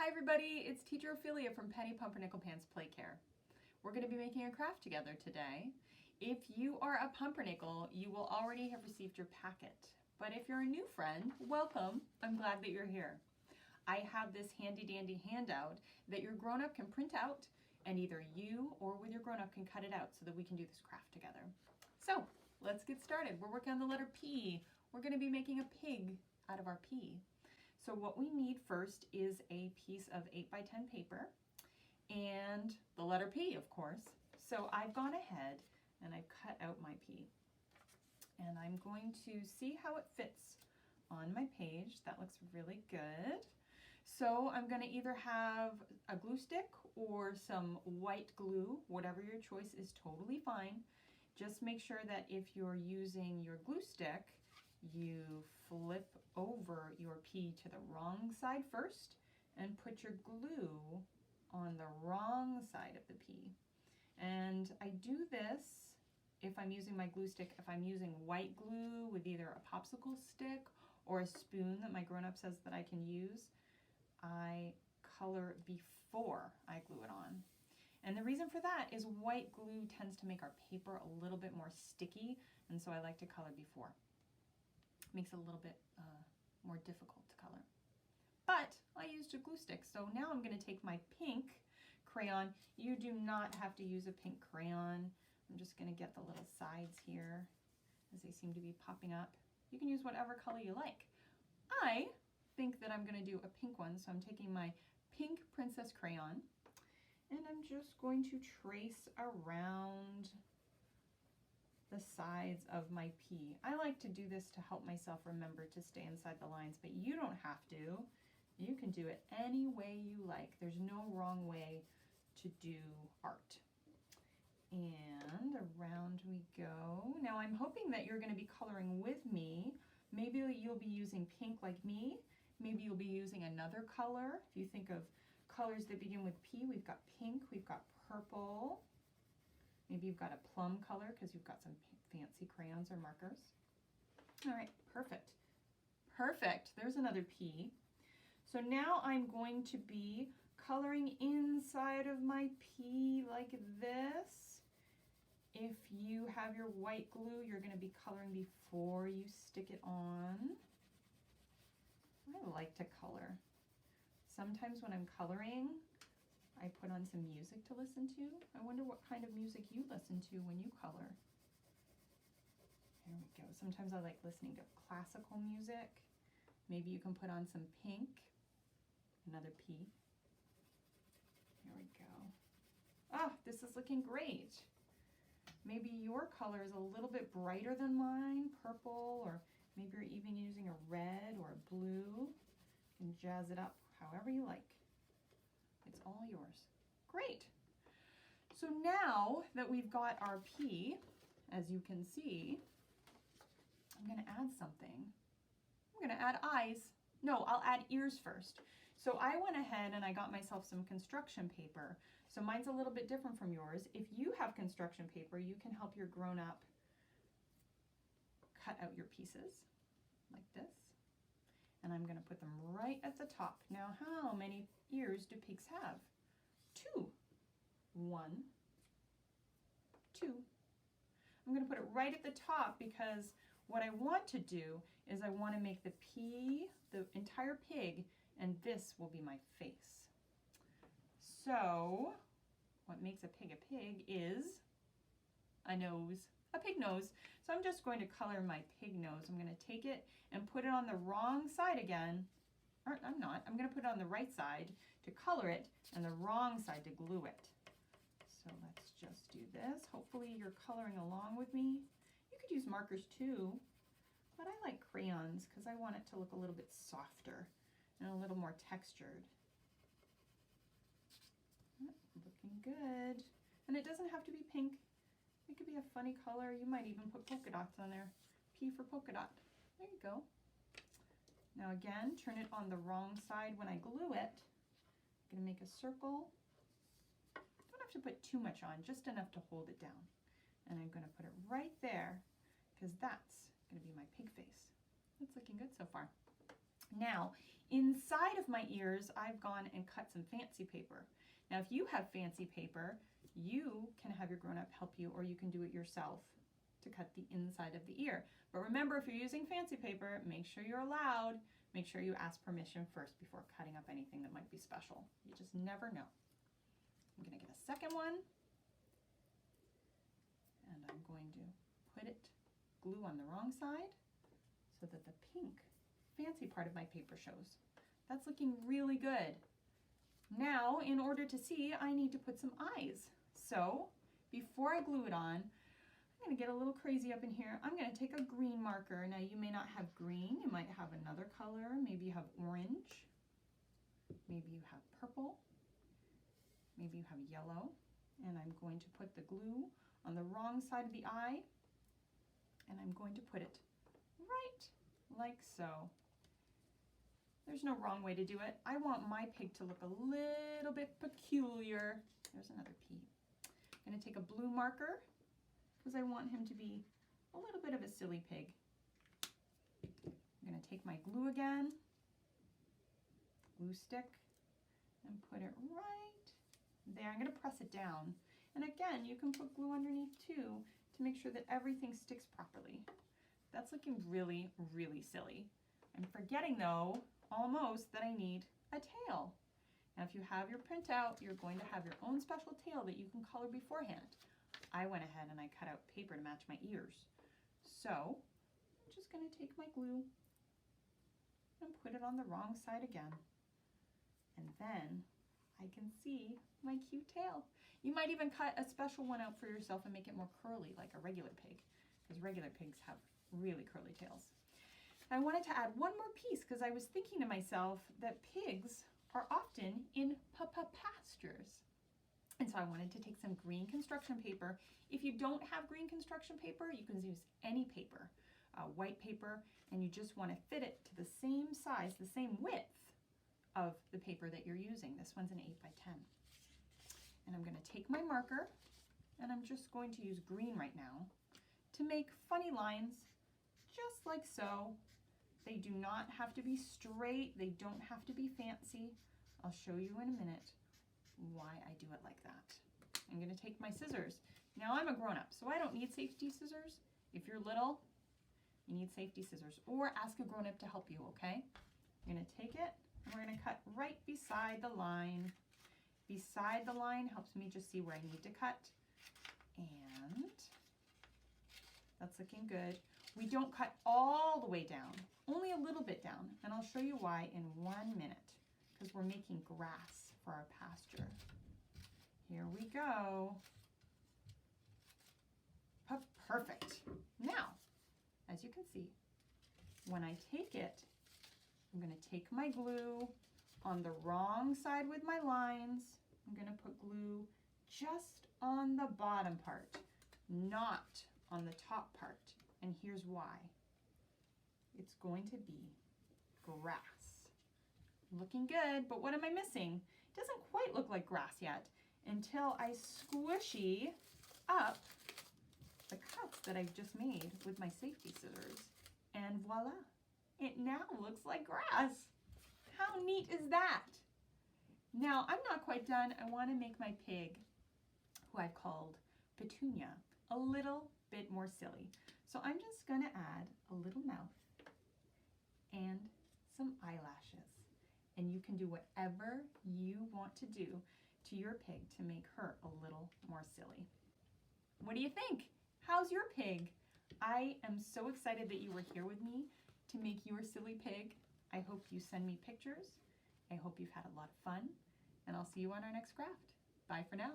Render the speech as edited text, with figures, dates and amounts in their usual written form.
Hi everybody, it's Teacher Ophelia from Penny Pumpernickel Pants Play Care. We're going to be making a craft together today. If you are a pumpernickel, you will already have received your packet. But if you're a new friend, welcome. I'm glad that you're here. I have this handy dandy handout that your grown-up can print out, and either you or with your grown-up can cut it out so that we can do this craft together. So let's get started. We're working on the letter P. We're going to be making a pig out of our P. So what we need first is a piece of 8x10 paper and the letter P, of course. So I've gone ahead and I've cut out my P. And I'm going to see how it fits on my page. That looks really good. So I'm going to either have a glue stick or some white glue, whatever your choice is totally fine. Just make sure that if you're using your glue stick, you flip over your P to the wrong side first and put your glue on the wrong side of the P. And I do this if I'm using my glue stick, if I'm using white glue with either a popsicle stick or a spoon that my grown-up says that I can use, I color before I glue it on. And the reason for that is white glue tends to make our paper a little bit more sticky, and so I like to color before. Makes it a little bit more difficult to color. But I used a glue stick, so now I'm going to take my pink crayon. You do not have to use a pink crayon. I'm just going to get the little sides here as they seem to be popping up. You can use whatever color you like. I think that I'm going to do a pink one, so I'm taking my pink princess crayon and I'm just going to trace around the sides of my P. I like to do this to help myself remember to stay inside the lines, but you don't have to. You can do it any way you like. There's no wrong way to do art. And around we go. Now I'm hoping that you're going to be coloring with me. Maybe you'll be using pink like me. Maybe you'll be using another color. If you think of colors that begin with P, we've got pink, we've got purple. Maybe you've got a plum color because you've got some fancy crayons or markers. All right, perfect. Perfect, there's another P. So now I'm going to be coloring inside of my P like this. If you have your white glue, you're going to be coloring before you stick it on. I like to color. Sometimes when I'm coloring, I put on some music to listen to. I wonder what kind of music you listen to when you color. There we go. Sometimes I like listening to classical music. Maybe you can put on some pink. Another P. There we go. Ah, this is looking great. Maybe your color is a little bit brighter than mine, purple, or maybe you're even using a red or a blue. You can jazz it up however you like. It's all yours. Great. So now that we've got our P, as you can see, I'm going to add something. I'm going to add eyes. No, I'll add ears first. So I went ahead and I got myself some construction paper. So mine's a little bit different from yours. If you have construction paper, you can help your grown-up cut out your pieces like this. And I'm going to put them right at the top. Now, how many ears do pigs have? 2. 1, 2. I'm going to put it right at the top because what I want to do is I want to make the P, the entire pig, and this will be my face. So, what makes a pig is a nose. A pig nose. So I'm just going to color my pig nose. I'm going to take it and put it on the wrong side again. Or I'm not. I'm going to put it on the right side to color it and the wrong side to glue it. So let's just do this. Hopefully you're coloring along with me. You could use markers too, but I like crayons because I want it to look a little bit softer and a little more textured. Looking good. And it doesn't have to be pink. It could be a funny color. You might even put polka dots on there. P for polka dot. There you go. Now again, turn it on the wrong side when I glue it. I'm going to make a circle. Don't have to put too much on, just enough to hold it down. And I'm going to put it right there because that's going to be my pig face. That's looking good so far. Now, Inside of my ears, I've gone and cut some fancy paper. Now, if you have fancy paper, you can have your grown-up help you, or you can do it yourself to cut the inside of the ear. But remember, if you're using fancy paper, make sure you're allowed. Make sure you ask permission first before cutting up anything that might be special. You just never know. I'm going to get a second one, and I'm going to put it, glue on the wrong side so that the pink fancy part of my paper shows. That's looking really good. Now, in order to see, I need to put some eyes. So, before I glue it on, I'm going to get a little crazy up in here. I'm going to take a green marker. Now, you may not have green. You might have another color. Maybe you have orange. Maybe you have purple. Maybe you have yellow. And I'm going to put the glue on the wrong side of the eye. And I'm going to put it right like so. There's no wrong way to do it. I want my pig to look a little bit peculiar. There's another P. I'm going to take a blue marker because I want him to be a little bit of a silly pig. I'm going to take my glue again, glue stick, and put it right there. I'm going to press it down. And again, you can put glue underneath too to make sure that everything sticks properly. That's looking really, really silly. I'm forgetting though, almost, that I need a tail. Now if you have your printout, you're going to have your own special tail that you can color beforehand. I went ahead and I cut out paper to match my ears. So I'm just going to take my glue and put it on the wrong side again. And then I can see my cute tail. You might even cut a special one out for yourself and make it more curly like a regular pig, because regular pigs have really curly tails. I wanted to add one more piece because I was thinking to myself that pigs are often in pastures. And so I wanted to take some green construction paper. If you don't have green construction paper, you can use any paper, white paper, and you just want to fit it to the same size, the same width of the paper that you're using. This one's an 8 by 10. And I'm going to take my marker, and I'm just going to use green right now to make funny lines, just like so. They do not have to be straight. They don't have to be fancy. I'll show you in a minute why I do it like that. I'm going to take my scissors. Now I'm a grown-up, so I don't need safety scissors. If you're little, you need safety scissors, or ask a grown-up to help you, okay? I'm going to take it, and we're going to cut right beside the line. Beside the line helps me just see where I need to cut. And that's looking good. We don't cut all the way down, only a little bit down, and I'll show you why in 1 minute, because we're making grass for our pasture. Here we go. Perfect. Now, as you can see, when I take it, I'm going to take my glue on the wrong side with my lines. I'm going to put glue just on the bottom part, not on the top part. And here's why. It's going to be grass. Looking good, but what am I missing? It doesn't quite look like grass yet until I squishy up the cuts that I've just made with my safety scissors. And voila, it now looks like grass. How neat is that? Now, I'm not quite done. I want to make my pig, who I've called Petunia, a little bit more silly. So I'm just going to add a little mouth and some eyelashes. And you can do whatever you want to do to your pig to make her a little more silly. What do you think? How's your pig? I am so excited that you were here with me to make your silly pig. I hope you send me pictures. I hope you've had a lot of fun, and I'll see you on our next craft. Bye for now.